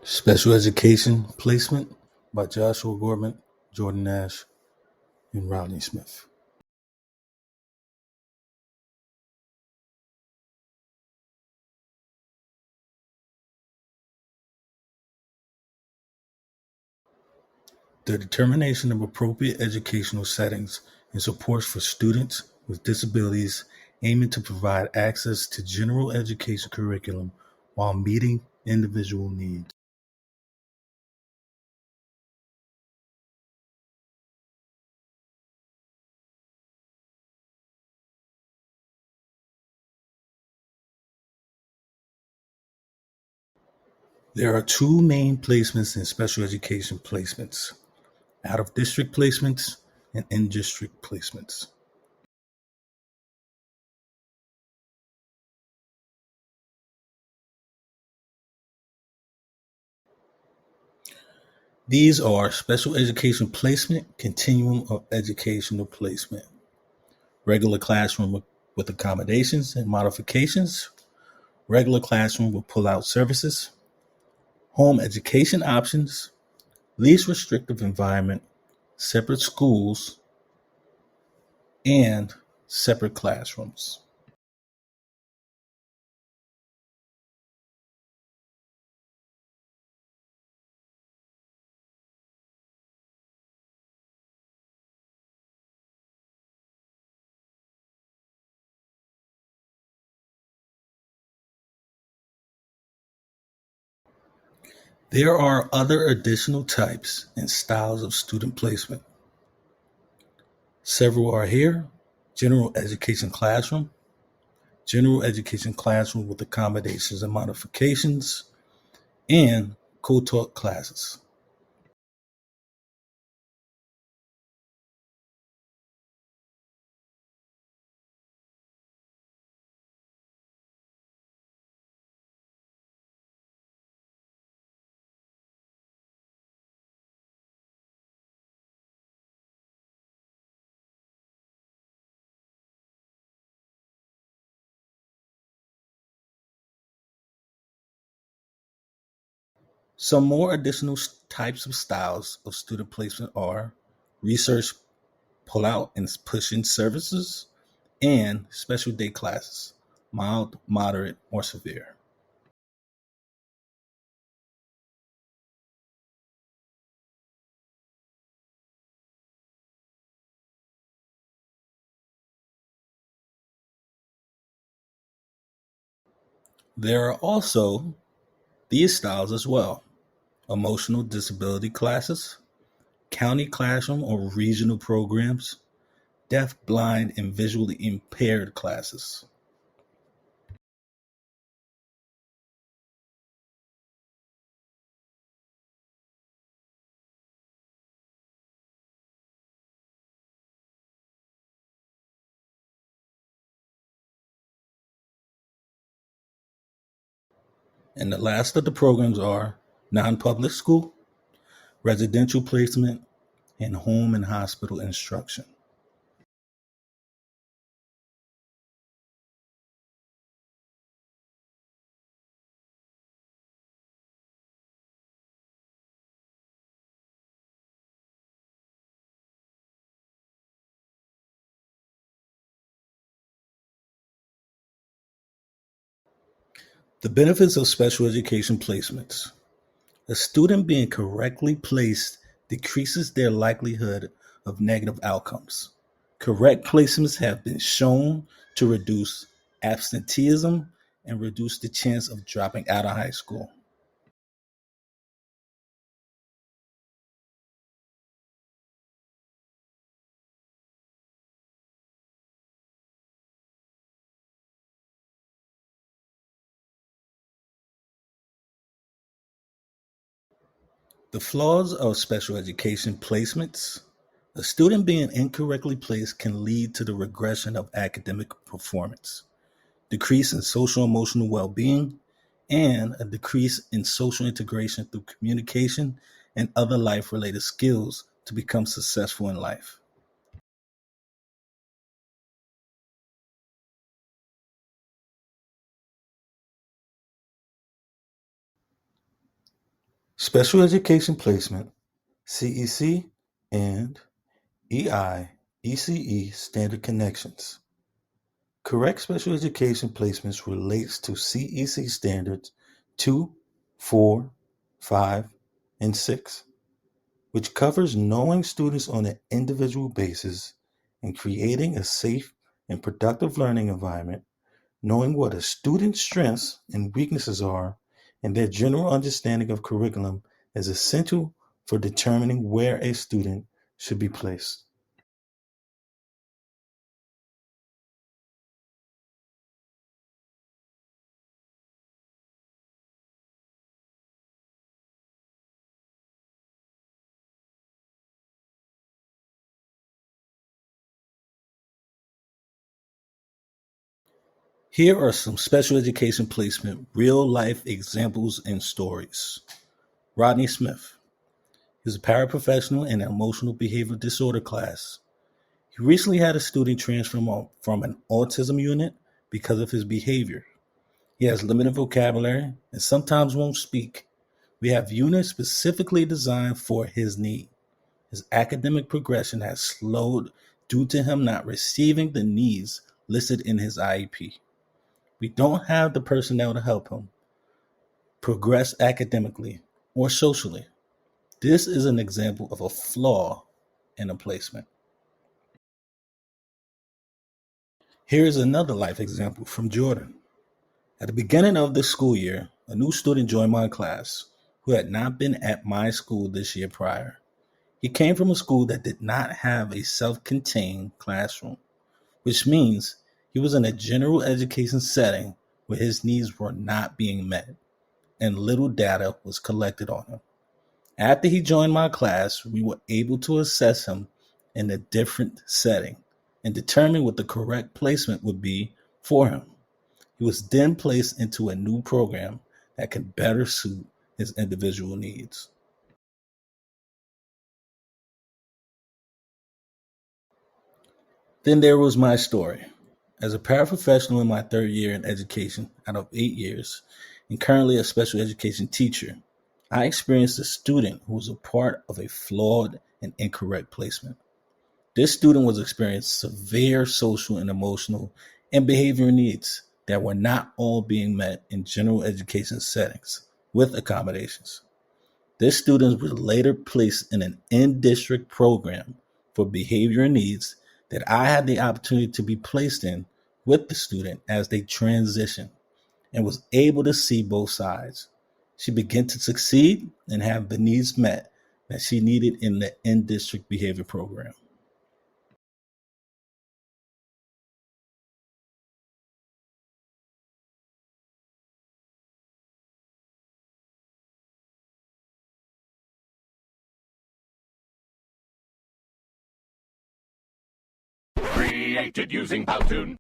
Special Education Placement by Joshua Gorman, Jordan Nash, and Rodney Smith. The determination of appropriate educational settings and supports for students with disabilities aiming to provide access to general education curriculum while meeting individual needs. There are two main placements in special education placements: out of district placements and in district placements. These are special education placement, continuum of educational placement, regular classroom with accommodations and modifications, regular classroom with pull-out services, home education options, least restrictive environment, separate schools, and separate classrooms. There are other additional types and styles of student placement. Several are here: general education classroom, general education classroom with accommodations and modifications, and co-taught classes. Some more additional types of styles of student placement are research pull-out and push-in services and special day classes, mild, moderate, or severe. There are also these styles as well: emotional disability classes, county classroom or regional programs, deaf, blind, and visually impaired classes. And the last of the programs are non-public school, residential placement, and home and hospital instruction. The benefits of special education placements. A student being correctly placed decreases their likelihood of negative outcomes. Correct placements have been shown to reduce absenteeism and reduce the chance of dropping out of high school. The flaws of special education placements. A student being incorrectly placed can lead to the regression of academic performance, decrease in social emotional well-being, and a decrease in social integration through communication and other life-related skills to become successful in life. Special Education Placement, CEC, and ECE Standard Connections. Correct special education placements relates to CEC standards 2, 4, 5, and 6, which covers knowing students on an individual basis and creating a safe and productive learning environment, knowing what a student's strengths and weaknesses are, and their general understanding of curriculum is essential for determining where a student should be placed. Here are some special education placement real-life examples and stories. Rodney Smith. He's a paraprofessional in an emotional behavioral disorder class. He recently had a student transfer from an autism unit because of his behavior. He has limited vocabulary and sometimes won't speak. We have units specifically designed for his need. His academic progression has slowed due to him not receiving the needs listed in his IEP. We don't have the personnel to help him progress academically or socially. This is an example of a flaw in a placement. Here is another life example from Jordan. At the beginning of this school year, a new student joined my class who had not been at my school this year prior. He came from a school that did not have a self-contained classroom, which means he was in a general education setting where his needs were not being met and little data was collected on him. After he joined my class, we were able to assess him in a different setting and determine what the correct placement would be for him. He was then placed into a new program that could better suit his individual needs. Then there was my story. As a paraprofessional in my third year in education out of 8 years, and currently a special education teacher, I experienced a student who was a part of a flawed and incorrect placement. This student was experiencing severe social and emotional and behavioral needs that were not all being met in general education settings with accommodations. This student was later placed in an in-district program for behavioral needs that I had the opportunity to be placed in with the student as they transitioned and was able to see both sides. She began to succeed and have the needs met that she needed in the in-district behavior program. Created using Powtoon.